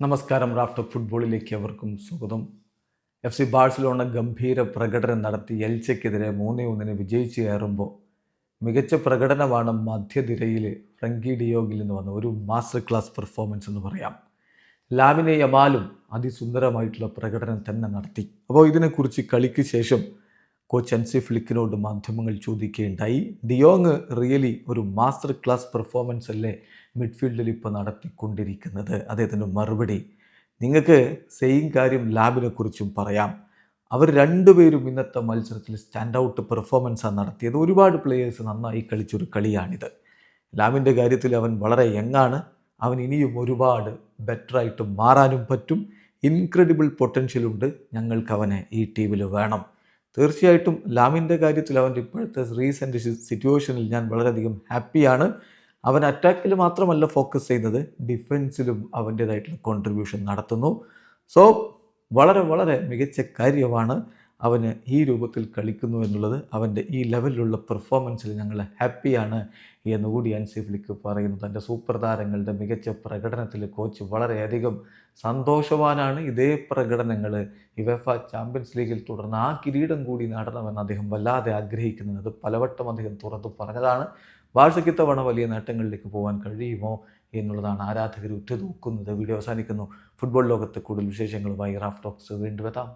നമസ്കാരം. റാഫ്റ്റർ ഫുട്ബോളിലേക്ക് അവർക്കും സ്വാഗതം. FC ബാഴ്സലോണ ഗംഭീര പ്രകടനം നടത്തി എൽച്ചയ്ക്കെതിരെ 3-1 വിജയിച്ചു കയറുമ്പോൾ മികച്ച പ്രകടനമാണ് മധ്യനിരയിൽ ഫ്രങ്കി ഡിയോഗിൽ നിന്ന് വന്ന ഒരു മാസ്റ്റർ ക്ലാസ് പെർഫോമൻസ് എന്ന് പറയാം. ലാമിനെ യമാലും അതിസുന്ദരമായിട്ടുള്ള പ്രകടനം തന്നെ നടത്തി. അപ്പോൾ ഇതിനെക്കുറിച്ച് കളിക്ക് ശേഷം കോച്ച് ഹൻസി ഫ്ലിക്കിനോട് മാധ്യമങ്ങൾ ചോദിക്കുകയുണ്ടായി, ഡിയോങ് റിയലി ഒരു മാസ്റ്റർ ക്ലാസ് പെർഫോമൻസ് അല്ലേ മിഡ്ഫീൽഡിൽ ഇപ്പോൾ നടത്തിക്കൊണ്ടിരിക്കുന്നത്? അദ്ദേഹത്തിൻ്റെ മറുപടി, നിങ്ങൾക്ക് സെയിം കാര്യം ലാബിനെ കുറിച്ചും പറയാം. അവർ രണ്ടുപേരും ഇന്നത്തെ മത്സരത്തിൽ സ്റ്റാൻഡ് ഔട്ട് പെർഫോമൻസാണ് നടത്തിയത്. ഒരുപാട് പ്ലെയേഴ്സ് നന്നായി കളിച്ചൊരു കളിയാണിത്. ലാബിൻ്റെ കാര്യത്തിൽ അവൻ വളരെ യങ്ങാണ്. അവൻ ഇനിയും ഒരുപാട് ബെറ്ററായിട്ട് മാറാനും പറ്റും. ഇൻക്രെഡിബിൾ പൊട്ടൻഷ്യലുണ്ട്. ഞങ്ങൾക്ക് അവനെ ഈ ടീമിൽ വേണം. തീർച്ചയായിട്ടും ലാമിൻ്റെ കാര്യത്തിൽ അവൻ്റെ ഇപ്പോഴത്തെ റീസെൻ്റ് സിറ്റുവേഷനിൽ ഞാൻ വളരെയധികം ഹാപ്പിയാണ്. അവൻ അറ്റാക്കിൽ മാത്രമല്ല ഫോക്കസ് ചെയ്യുന്നത്, ഡിഫൻസിലും അവൻ്റേതായിട്ടുള്ള കോൺട്രിബ്യൂഷൻ നടത്തുന്നു. സോ വളരെ വളരെ മികച്ച കാര്യമാണ് അവന് ഈ രൂപത്തിൽ കളിക്കുന്നു എന്നുള്ളത്. അവൻ്റെ ഈ ലെവലിലുള്ള പെർഫോമൻസിൽ ഞങ്ങൾ ഹാപ്പിയാണ് എന്നുകൂടി ഹൻസി ഫ്ലിക്ക് പറയുന്നു. തൻ്റെ സൂപ്പർ താരങ്ങളുടെ മികച്ച പ്രകടനത്തിൽ കോച്ച് വളരെയധികം സന്തോഷവാനാണ്. ഇതേ പ്രകടനങ്ങൾ യുവേഫ ചാമ്പ്യൻസ് ലീഗിൽ തുടർന്ന് ആ കിരീടം കൂടി നേടണമെന്ന് അദ്ദേഹം വല്ലാതെ ആഗ്രഹിക്കുന്നത് പലവട്ടം അദ്ദേഹം തുറന്നു പറഞ്ഞതാണ്. ബാഴ്സയ്ക്ക് ഇത്തവണ വലിയ നേട്ടങ്ങളിലേക്ക് പോകാൻ കഴിയുമോ എന്നുള്ളതാണ് ആരാധകർ ഉറ്റുനോക്കുന്നത്. വീഡിയോ അവസാനിക്കുന്നു. ഫുട്ബോൾ ലോകത്തെ കൂടുതൽ വിശേഷങ്ങളുമായി റാഫ് ടോക്സ് വീണ്ടും എത്താം.